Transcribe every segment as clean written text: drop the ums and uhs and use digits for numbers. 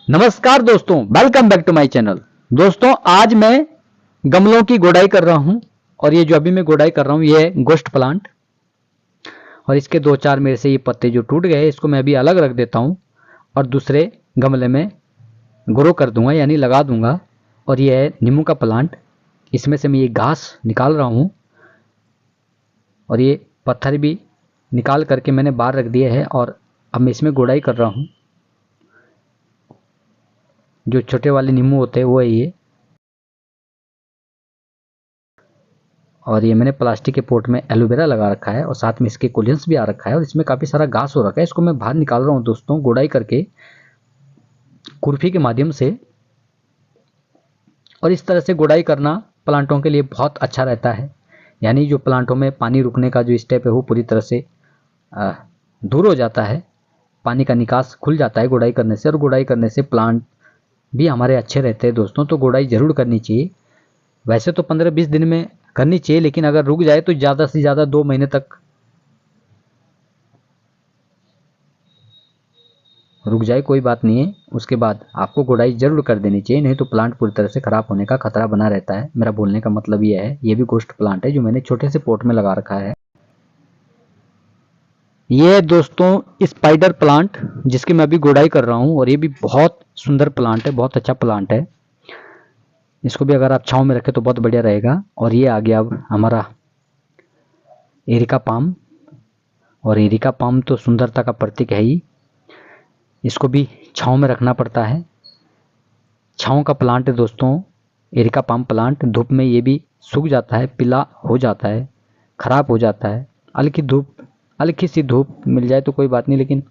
नमस्कार दोस्तों, welcome back to my channel. दोस्तों, आज मैं गमलों की गोडाई कर रहा हूं और ये जो अभी मैं गोडाई कर रहा हूं ये है गोस्ट प्लांट। और इसके दो चार मेरे से ये पत्ते जो टूट गए इसको मैं अभी अलग रख देता हूं और दूसरे गमले में ग्रो कर दूंगा, यानी लगा दूंगा। और ये है नींबू का प्लांट। इसमें से मैं ये घास निकाल रहा हूं और ये पत्थर भी निकाल करके मैंने बाहर रख दिए है और अब मैं इसमें गोडाई कर रहा हूं। जो छोटे वाले नींबू होते हैं वो है ये। और ये मैंने प्लास्टिक के पोट में एलोवेरा लगा रखा है और साथ में इसके कोलियंस भी आ रखा है और इसमें काफ़ी सारा घास हो रखा है। इसको मैं बाहर निकाल रहा हूँ दोस्तों, गोडाई करके खुरपी के माध्यम से। और इस तरह से गोडाई करना प्लांटों के लिए बहुत अच्छा रहता है, यानी जो प्लांटों में पानी रुकने का जो स्टेप है वो पूरी तरह से दूर हो जाता है। पानी का निकास खुल जाता है गोडाई करने से, और गोडाई करने से प्लांट भी हमारे अच्छे रहते हैं दोस्तों। तो गोडाई ज़रूर करनी चाहिए। वैसे तो 15-20 दिन में करनी चाहिए, लेकिन अगर रुक जाए तो ज़्यादा से ज़्यादा 2 महीने तक रुक जाए, कोई बात नहीं है। उसके बाद आपको गोडाई जरूर कर देनी चाहिए, नहीं तो प्लांट पूरी तरह से ख़राब होने का खतरा बना रहता है। मेरा बोलने का मतलब ये है। ये भी गोस्ट प्लांट है जो मैंने छोटे से पोट में लगा रखा है। ये है दोस्तों स्पाइडर प्लांट जिसकी मैं अभी गोडाई कर रहा हूँ, और ये भी बहुत सुंदर प्लांट है, बहुत अच्छा प्लांट है। इसको भी अगर आप छाँव में रखें तो बहुत बढ़िया रहेगा। और ये आ गया अब हमारा एरिका पाम। और एरिका पाम तो सुंदरता का प्रतीक है ही। इसको भी छाँव में रखना पड़ता है। छाँव का प्लांट है दोस्तों एरिका पाम प्लांट। धूप में ये भी सूख जाता है, पीला हो जाता है, ख़राब हो जाता है। हल्की सी धूप मिल जाए तो कोई बात नहीं, लेकिन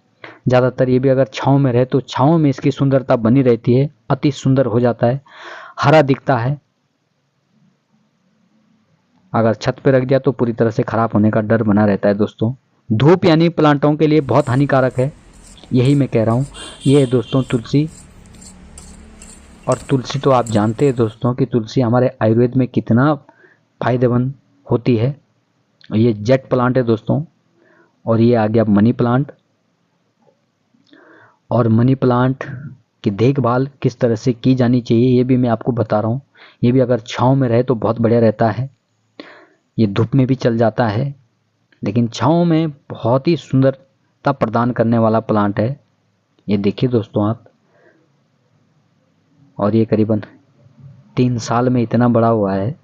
ज़्यादातर ये भी अगर छाँव में रहे तो छाँव में इसकी सुंदरता बनी रहती है, अति सुंदर हो जाता है, हरा दिखता है। अगर छत पे रख दिया तो पूरी तरह से ख़राब होने का डर बना रहता है दोस्तों। धूप यानी प्लांटों के लिए बहुत हानिकारक है, यही मैं कह रहा हूँ। ये है दोस्तों तुलसी। और तुलसी तो आप जानते हैं दोस्तों कि तुलसी हमारे आयुर्वेद में कितना फायदेमंद होती है। ये जेट प्लांट है दोस्तों। और ये आ गया मनी प्लांट। और मनी प्लांट की देखभाल किस तरह से की जानी चाहिए ये भी मैं आपको बता रहा हूँ। ये भी अगर छाँव में रहे तो बहुत बढ़िया रहता है। ये धूप में भी चल जाता है, लेकिन छाँव में बहुत ही सुंदरता प्रदान करने वाला प्लांट है। ये देखिए दोस्तों आप। और ये करीबन 3 साल में इतना बड़ा हुआ है।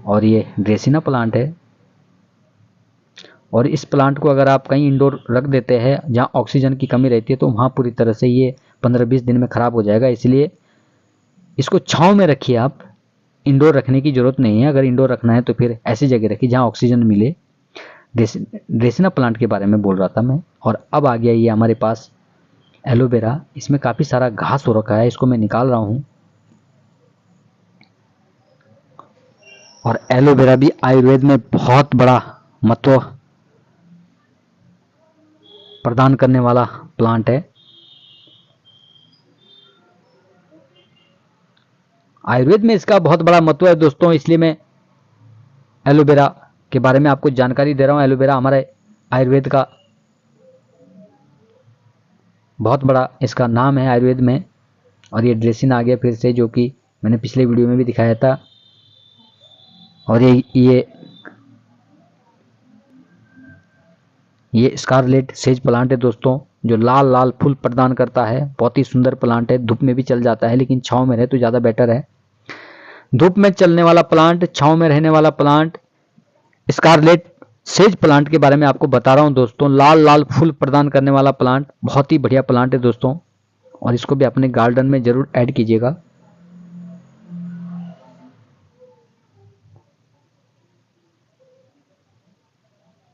और ये ड्रेसिना प्लांट है। और इस प्लांट को अगर आप कहीं इंडोर रख देते हैं जहाँ ऑक्सीजन की कमी रहती है तो वहाँ पूरी तरह से ये 15-20 दिन में ख़राब हो जाएगा। इसलिए इसको छाँव में रखिए आप, इंडोर रखने की ज़रूरत नहीं है। अगर इंडोर रखना है तो फिर ऐसी जगह रखिए जहाँ ऑक्सीजन मिले। ड्रेसिना प्लांट के बारे में बोल रहा था मैं। और अब आ गया ये हमारे पास एलोवेरा। इसमें काफ़ी सारा घास हो रखा है, इसको मैं निकाल रहा हूँ। और एलोवेरा भी आयुर्वेद में बहुत बड़ा महत्व प्रदान करने वाला प्लांट है। आयुर्वेद में इसका बहुत बड़ा महत्व है दोस्तों, इसलिए मैं एलोवेरा के बारे में आपको जानकारी दे रहा हूँ। एलोवेरा हमारे आयुर्वेद का बहुत बड़ा इसका नाम है आयुर्वेद में। और ये ड्रेसिन आ गया फिर से, जो कि मैंने पिछले वीडियो में भी दिखाया था। और ये स्कारलेट सेज प्लांट है दोस्तों, जो लाल लाल फूल प्रदान करता है। बहुत ही सुंदर प्लांट है। धूप में भी चल जाता है, लेकिन छाँव में रहे तो ज़्यादा बेटर है। धूप में चलने वाला प्लांट, छाँव में रहने वाला प्लांट, स्कारलेट सेज प्लांट के बारे में आपको बता रहा हूँ दोस्तों। लाल लाल फूल प्रदान करने वाला प्लांट, बहुत ही बढ़िया प्लांट है दोस्तों। और इसको भी अपने गार्डन में जरूर ऐड कीजिएगा।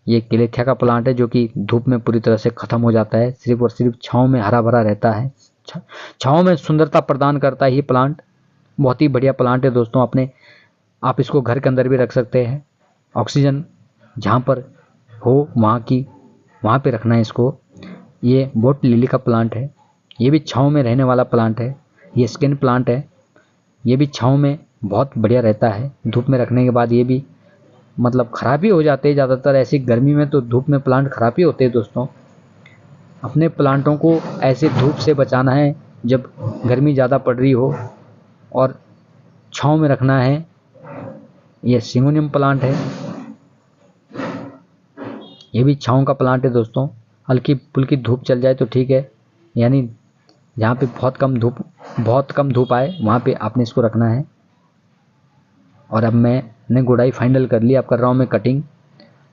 ये केलेथिया का प्लांट है जो कि धूप में पूरी तरह से खत्म हो जाता है, सिर्फ और सिर्फ छाँव में हरा भरा रहता है। छाँव में सुंदरता प्रदान करता है ये प्लांट। बहुत ही बढ़िया प्लांट है दोस्तों। आप इसको घर के अंदर भी रख सकते हैं। ऑक्सीजन जहाँ पर हो वहाँ पे रखना है इसको। ये बोट लिली का प्लांट है। ये भी छाँव में रहने वाला प्लांट है। ये स्किन प्लांट है। ये भी छाँव में बहुत बढ़िया रहता है। धूप में रखने के बाद ये भी मतलब ख़राब ही हो जाते हैं ज़्यादातर। ऐसी गर्मी में तो धूप में प्लांट ख़राब ही होते हैं दोस्तों। अपने प्लांटों को ऐसे धूप से बचाना है जब गर्मी ज़्यादा पड़ रही हो, और छांव में रखना है। ये सिंगोनियम प्लांट है, ये भी छांव का प्लांट है दोस्तों। हल्की फुल्की धूप चल जाए तो ठीक है, यानी जहाँ पे बहुत कम धूप आए वहाँ पे आपने इसको रखना है। और अब मैंने गुड़ाई फाइनल कर ली, अब कर रहा हूँ मैं कटिंग।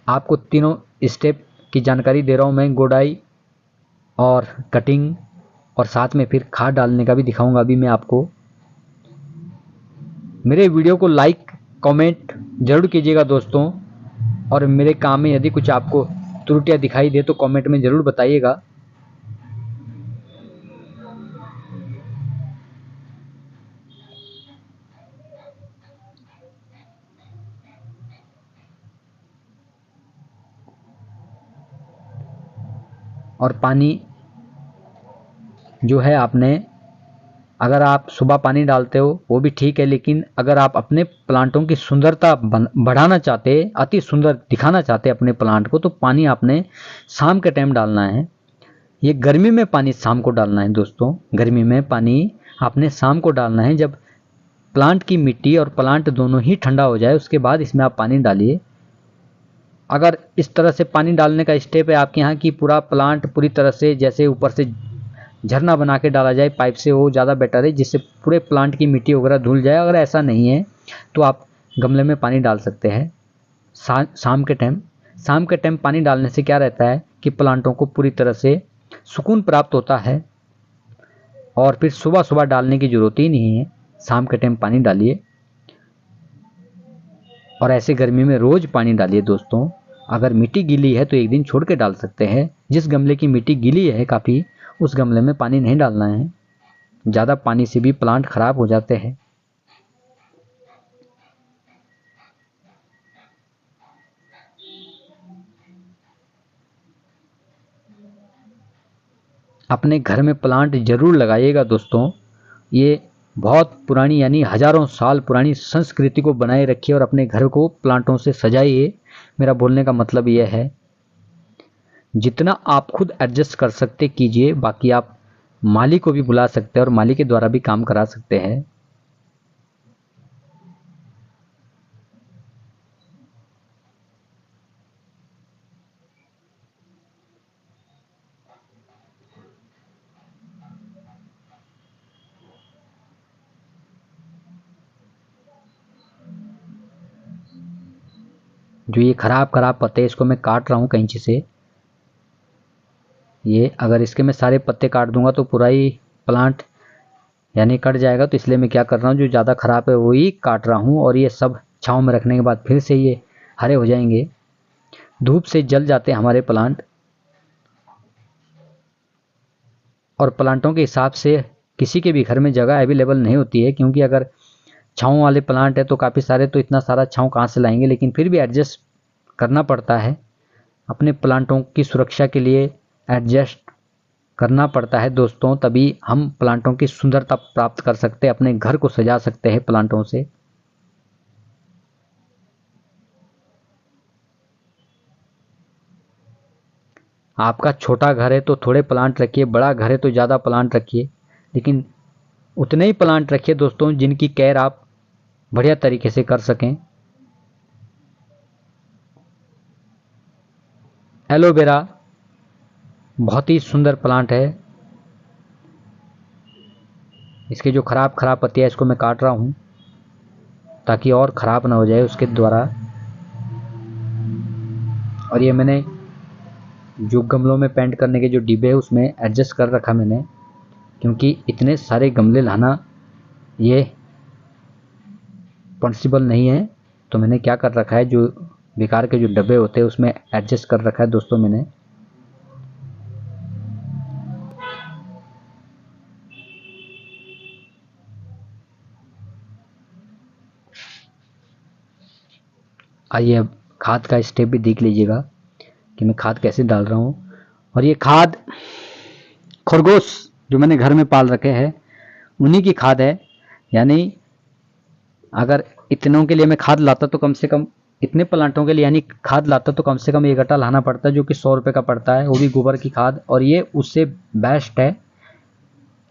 आपको तीनों स्टेप की जानकारी दे रहा हूँ मैं, गुड़ाई और कटिंग, और साथ में फिर खाद डालने का भी दिखाऊंगा अभी मैं आपको। मेरे वीडियो को लाइक कमेंट जरूर कीजिएगा दोस्तों, और मेरे काम में यदि कुछ आपको त्रुटियां दिखाई दे तो कमेंट में ज़रूर बताइएगा। और पानी जो है आपने, अगर आप सुबह पानी डालते हो वो भी ठीक है, लेकिन अगर आप अपने प्लांटों की सुंदरता बढ़ाना चाहते, अति सुंदर दिखाना चाहते अपने प्लांट को, तो पानी आपने शाम के टाइम डालना है। ये गर्मी में पानी शाम को डालना है दोस्तों, गर्मी में पानी आपने शाम को डालना है, जब प्लांट की मिट्टी और प्लांट दोनों ही ठंडा हो जाए उसके बाद इसमें आप पानी डालिए। अगर इस तरह से पानी डालने का स्टेप है आपके यहाँ कि पूरा प्लांट पूरी तरह से जैसे ऊपर से झरना बना के डाला जाए पाइप से, वो ज़्यादा बेटर है, जिससे पूरे प्लांट की मिट्टी वगैरह धुल जाए। अगर ऐसा नहीं है तो आप गमले में पानी डाल सकते हैं शाम के टाइम। शाम के टाइम पानी डालने से क्या रहता है कि प्लांटों को पूरी तरह से सुकून प्राप्त होता है, और फिर सुबह सुबह डालने की ज़रूरत ही नहीं है, शाम के टाइम पानी डालिए। और ऐसे गर्मी में रोज़ पानी डालिए दोस्तों। अगर मिट्टी गीली है तो एक दिन छोड़ के डाल सकते हैं। जिस गमले की मिट्टी गीली है काफ़ी, उस गमले में पानी नहीं डालना है, ज़्यादा पानी से भी प्लांट खराब हो जाते हैं। अपने घर में प्लांट जरूर लगाइएगा दोस्तों। ये बहुत पुरानी यानी हजारों साल पुरानी संस्कृति को बनाए रखिए और अपने घर को प्लांटों से सजाइए। मेरा बोलने का मतलब यह है, जितना आप खुद एडजस्ट कर सकते कीजिए, बाकी आप माली को भी बुला सकते हैं और माली के द्वारा भी काम करा सकते हैं। जो ये खराब पत्ते, इसको मैं काट रहा हूँ कैंची से। ये अगर इसके मैं सारे पत्ते काट दूंगा तो पूरा ही प्लांट यानी कट जाएगा, तो इसलिए मैं क्या कर रहा हूँ, जो ज़्यादा ख़राब है वही काट रहा हूँ। और ये सब छाँव में रखने के बाद फिर से ये हरे हो जाएंगे। धूप से जल जाते हैं हमारे प्लांट, और प्लांटों के हिसाब से किसी के भी घर में जगह अवेलेबल नहीं होती है, क्योंकि अगर छाँव वाले प्लांट है तो काफ़ी सारे, तो इतना सारा छाँव कहाँ से लाएंगे, लेकिन फिर भी एडजस्ट करना पड़ता है। अपने प्लांटों की सुरक्षा के लिए एडजस्ट करना पड़ता है दोस्तों, तभी हम प्लांटों की सुंदरता प्राप्त कर सकते हैं, अपने घर को सजा सकते हैं प्लांटों से। आपका छोटा घर है तो थोड़े प्लांट रखिए, बड़ा घर है तो ज़्यादा प्लांट रखिए, लेकिन उतने ही प्लांट रखिए दोस्तों जिनकी केयर आप बढ़िया तरीके से कर सकें। एलोवेरा बहुत ही सुंदर प्लांट है। इसके जो खराब पत्तियाँ इसको मैं काट रहा हूँ ताकि और ख़राब ना हो जाए उसके द्वारा। और ये मैंने जो गमलों में पेंट करने के जो डिब्बे है उसमें एडजस्ट कर रखा मैंने, क्योंकि इतने सारे गमले लाना ये पॉसिबल नहीं है। तो मैंने क्या कर रखा है, जो बेकार के जो डब्बे होते हैं उसमें एडजस्ट कर रखा है दोस्तों मैंने। आइए अब खाद का स्टेप भी देख लीजिएगा कि मैं खाद कैसे डाल रहा हूँ। और ये खाद खरगोश जो मैंने घर में पाल रखे हैं उन्हीं की खाद है, यानी अगर इतनों के लिए मैं खाद लाता तो कम से कम इतने प्लांटों के लिए यानी खाद लाता तो कम से कम 1 गट्टा लाना पड़ता है, जो कि 100 रुपये का पड़ता है, वो भी गोबर की खाद। और ये उससे बेस्ट है,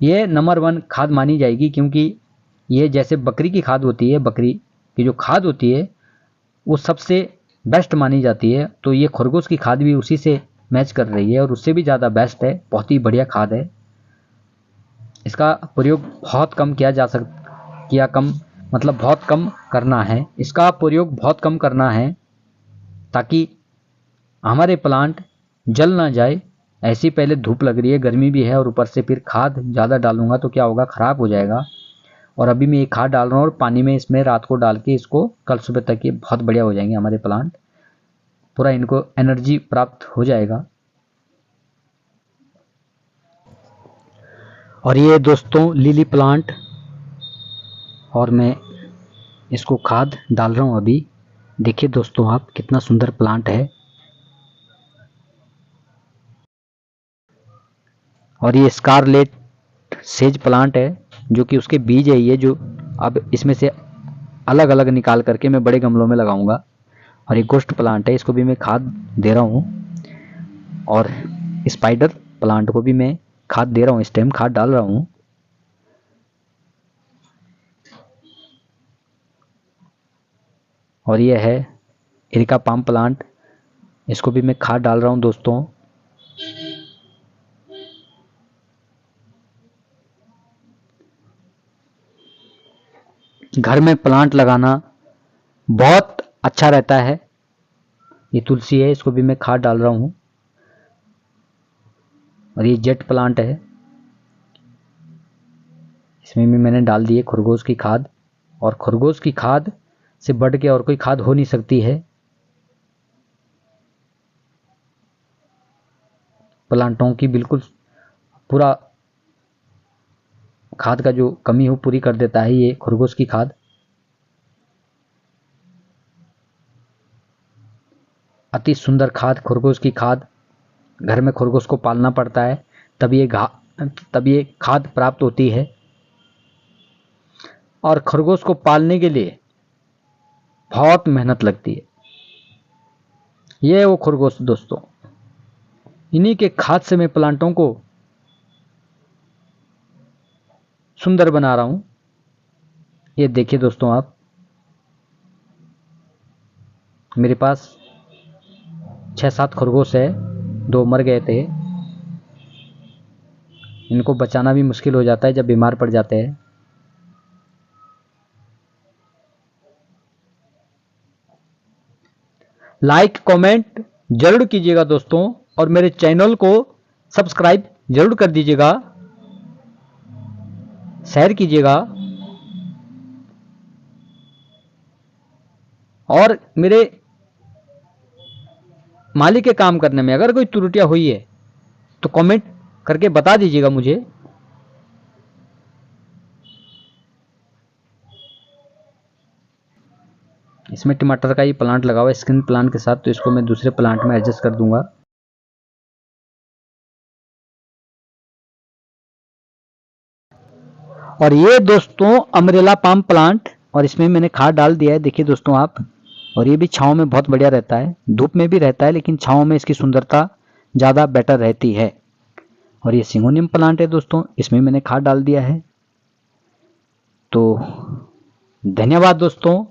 ये नंबर 1 खाद मानी जाएगी, क्योंकि ये जैसे बकरी की खाद होती है, बकरी की जो खाद होती है वो सबसे बेस्ट मानी जाती है, तो ये खरगोश की खाद भी उसी से मैच कर रही है और उससे भी ज़्यादा बेस्ट है, बहुत ही बढ़िया खाद है। इसका प्रयोग बहुत कम किया जा किया कम मतलब बहुत कम करना है, इसका प्रयोग बहुत कम करना है ताकि हमारे प्लांट जल ना जाए। ऐसी पहले धूप लग रही है, गर्मी भी है और ऊपर से फिर खाद ज़्यादा डालूंगा तो क्या होगा, ख़राब हो जाएगा। और अभी मैं ये खाद डाल रहा हूँ और पानी में इसमें रात को डाल के इसको कल सुबह तक ये बहुत बढ़िया हो जाएंगे हमारे प्लांट, पूरा इनको एनर्जी प्राप्त हो जाएगा। और ये दोस्तों लिली प्लांट, और मैं इसको खाद डाल रहा हूँ अभी। देखिए दोस्तों आप, कितना सुंदर प्लांट है। और ये स्कारलेट सेज प्लांट है, जो कि उसके बीज है ये, जो अब इसमें से अलग अलग निकाल करके मैं बड़े गमलों में लगाऊंगा। और ये गोस्ट प्लांट है, इसको भी मैं खाद दे रहा हूँ। और स्पाइडर प्लांट को भी मैं खाद दे रहा हूँ, इस टाइम खाद डाल रहा हूँ। और ये है एरिका पाम प्लांट, इसको भी मैं खाद डाल रहा हूँ दोस्तों। घर में प्लांट लगाना बहुत अच्छा रहता है। ये तुलसी है, इसको भी मैं खाद डाल रहा हूँ। और ये जेट प्लांट है, इसमें भी मैंने डाल दी है खरगोश की खाद। और खरगोश की खाद से बढ़ के और कोई खाद हो नहीं सकती है। प्लांटों की बिल्कुल पूरा खाद का जो कमी हो पूरी कर देता है ये खरगोश की खाद। अति सुंदर खाद खरगोश की खाद। घर में खरगोश को पालना पड़ता है, तब ये खाद प्राप्त होती है। और खरगोश को पालने के लिए बहुत मेहनत लगती है। ये है वो खरगोश दोस्तों, इन्हीं के खाद से मैं प्लांटों को सुंदर बना रहा हूं। ये देखिए दोस्तों आप, मेरे पास 6-7 खरगोश है, 2 मर गए थे। इनको बचाना भी मुश्किल हो जाता है जब बीमार पड़ जाते हैं। लाइक कमेंट जरूर कीजिएगा दोस्तों, और मेरे चैनल को सब्सक्राइब जरूर कर दीजिएगा, शेयर कीजिएगा। और मेरे मालिक के काम करने में अगर कोई त्रुटियां हुई है तो कमेंट करके बता दीजिएगा मुझे। इसमें टमाटर का ये प्लांट लगा हुआ है स्किन प्लांट के साथ, तो इसको मैं दूसरे प्लांट में एडजस्ट कर दूंगा। और ये दोस्तों अमरेला पाम प्लांट, और इसमें मैंने खाद डाल दिया है, देखिए दोस्तों आप। और ये भी छांव में बहुत बढ़िया रहता है, धूप में भी रहता है लेकिन छांव में इसकी सुंदरता ज़्यादा बेटर रहती है। और ये सिंगोनियम प्लांट है दोस्तों, इसमें मैंने खाद डाल दिया है। तो धन्यवाद दोस्तों,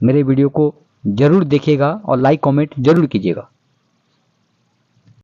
मेरे वीडियो को जरूर देखिएगा और लाइक कमेंट जरूर कीजिएगा।